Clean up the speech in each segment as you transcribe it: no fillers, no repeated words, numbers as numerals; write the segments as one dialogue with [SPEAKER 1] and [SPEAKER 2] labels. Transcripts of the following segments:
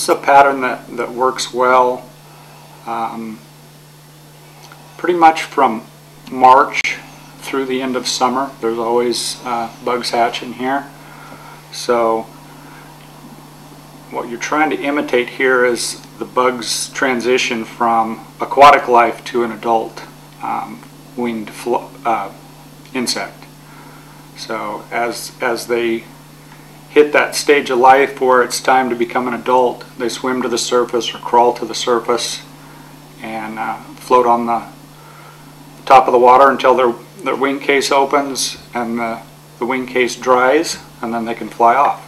[SPEAKER 1] This is a pattern that works well pretty much from March through the end of summer. There's always bugs hatching here. So what you're trying to imitate here is the bug's transition from aquatic life to an adult winged insect. So as they hit that stage of life where it's time to become an adult, they swim to the surface or crawl to the surface and float on the top of the water until their wing case opens and the wing case dries, and then they can fly off.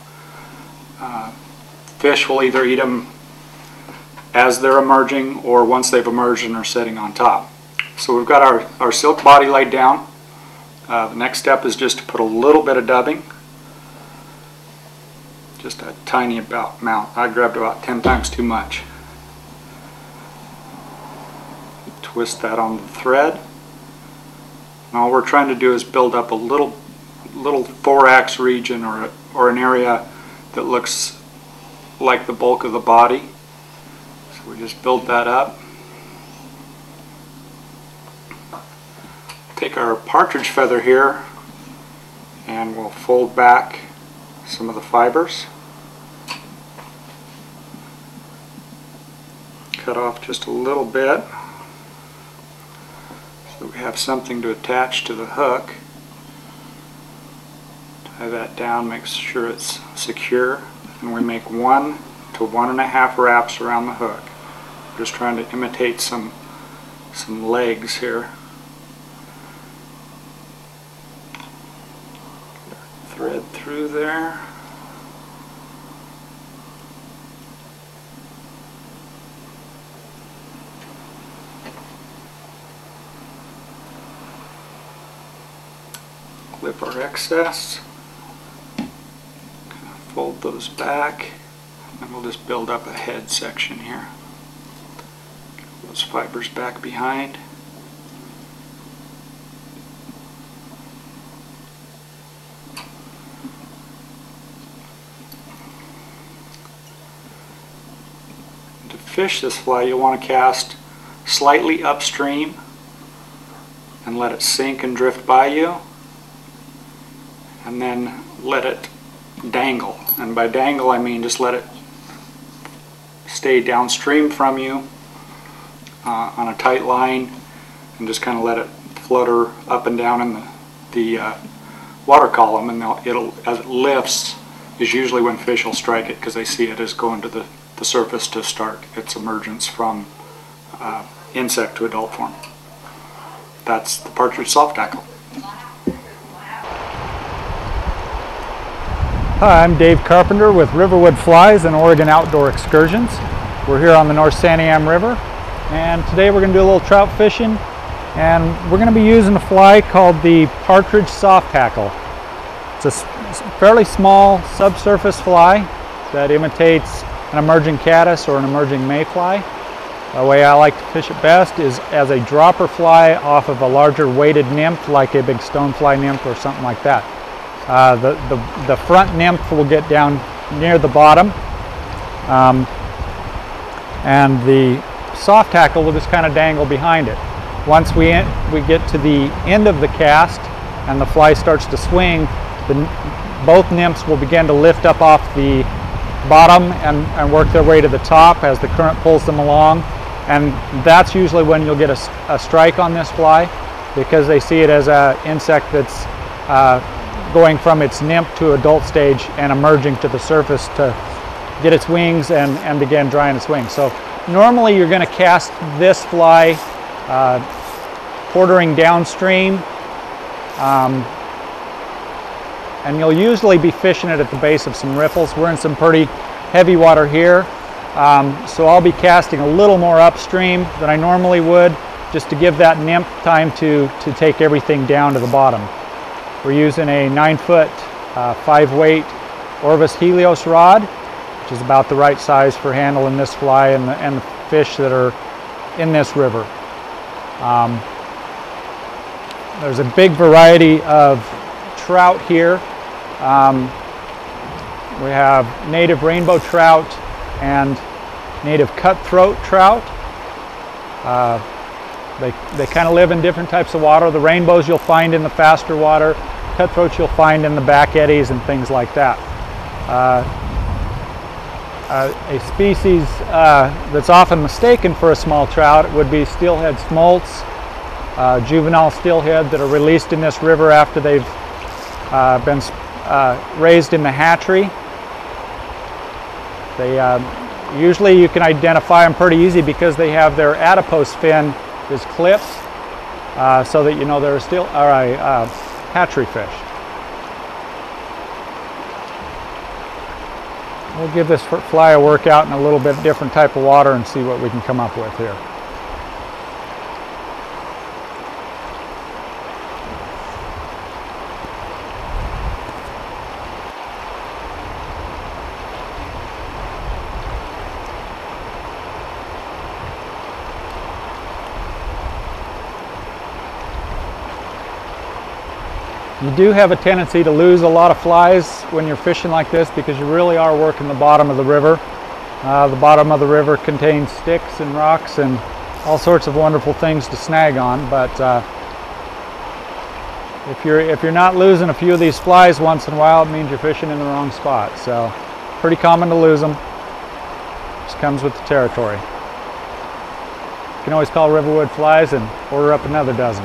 [SPEAKER 1] Fish will either eat them as they're emerging or once they've emerged and are sitting on top. So we've got our silk body laid down. The next step is just to put a little bit of dubbing. Just a tiny amount. I grabbed about 10 times too much. Twist that on the thread. And all we're trying to do is build up a little thorax region or an area that looks like the bulk of the body. So we just build that up. Take our partridge feather here and we'll fold back some of the fibers. Cut off just a little bit so we have something to attach to the hook. Tie that down, make sure it's secure, and we make 1 to 1.5 wraps around the hook. We're just trying to imitate some legs here. Thread through there. Clip our excess. Fold those back, and we'll just build up a head section here. Get those fibers back behind. To fish this fly, you'll want to cast slightly upstream and let it sink and drift by you, and then let it dangle. And by dangle I mean just let it stay downstream from you on a tight line, and just kind of let it flutter up and down in the water column, and it'll, as it lifts, is usually when fish will strike it because they see it as going to the surface to start its emergence from insect to adult form. That's the Partridge Soft Hackle.
[SPEAKER 2] Hi, I'm Dave Carpenter with Riverwood Flies and Oregon Outdoor Excursions. We're here on the North Santiam River, and today we're going to do a little trout fishing, and we're going to be using a fly called the Partridge Soft Hackle. It's a fairly small subsurface fly that imitates an emerging caddis or an emerging mayfly. The way I like to fish it best is as a dropper fly off of a larger weighted nymph, like a big stonefly nymph or something like that. The front nymph will get down near the bottom, and the soft hackle will just kind of dangle behind it. Once we get to the end of the cast and the fly starts to swing, both nymphs will begin to lift up off the bottom and work their way to the top as the current pulls them along, and that's usually when you'll get a strike on this fly, because they see it as an insect that's going from its nymph to adult stage and emerging to the surface to get its wings and begin drying its wings. So normally you're going to cast this fly quartering downstream, and you'll usually be fishing it at the base of some riffles. We're in some pretty heavy water here, so I'll be casting a little more upstream than I normally would, just to give that nymph time to take everything down to the bottom. We're using a 9-foot 5-weight Orvis Helios rod, which is about the right size for handling this fly and the fish that are in this river. There's a big variety of trout here. We have native rainbow trout, and native cutthroat trout. They kind of live in different types of water. The rainbows you'll find in the faster water, cutthroats you'll find in the back eddies and things like that. A species that's often mistaken for a small trout would be steelhead smolts, juvenile steelhead that are released in this river after they've been raised in the hatchery. Usually you can identify them pretty easy because they have their adipose fin is clipped, so that you know they're a hatchery fish. We'll give this fly a workout in a little bit different type of water and see what we can come up with here. You do have a tendency to lose a lot of flies when you're fishing like this because you really are working the bottom of the river. The bottom of the river contains sticks and rocks and all sorts of wonderful things to snag on, but if you're not losing a few of these flies once in a while, it means you're fishing in the wrong spot. So pretty common to lose them. Just comes with the territory. You can always call Riverwood Flies and order up another dozen.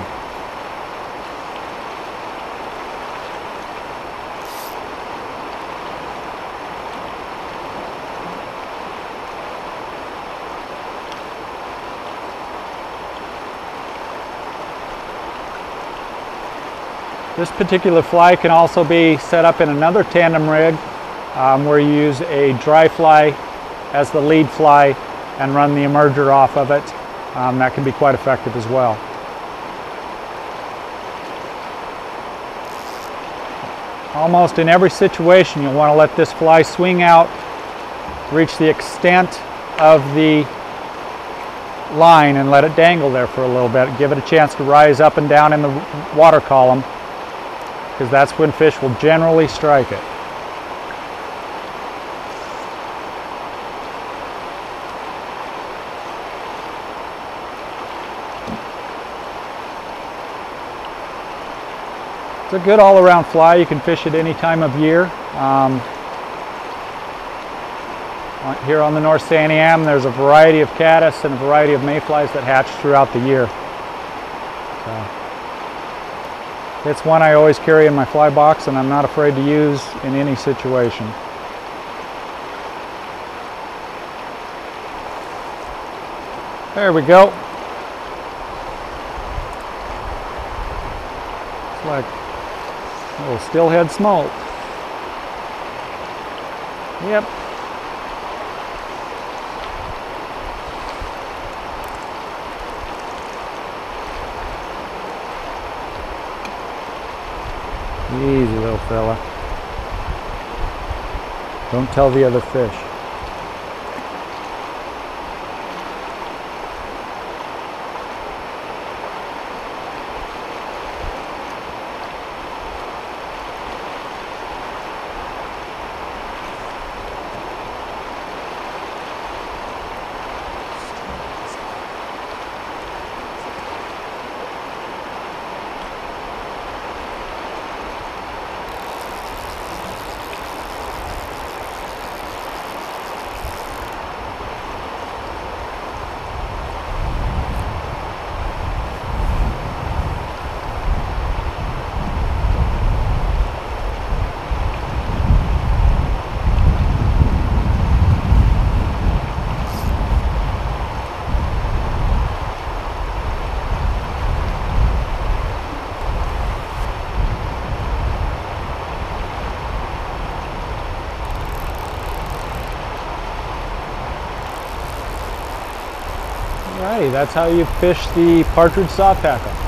[SPEAKER 2] This particular fly can also be set up in another tandem rig where you use a dry fly as the lead fly and run the emerger off of it. That can be quite effective as well. Almost in every situation you'll want to let this fly swing out, reach the extent of the line and let it dangle there for a little bit. Give it a chance to rise up and down in the water column, because that's when fish will generally strike it. It's a good all-around fly. You can fish it any time of year. Here on the North Santiam, there's a variety of caddis and a variety of mayflies that hatch throughout the year. So, it's one I always carry in my fly box and I'm not afraid to use in any situation. There we go. It's like a little steelhead smolt. Yep. Easy little fella. Don't tell the other fish. Alrighty, that's how you fish the Partridge Soft Hackle.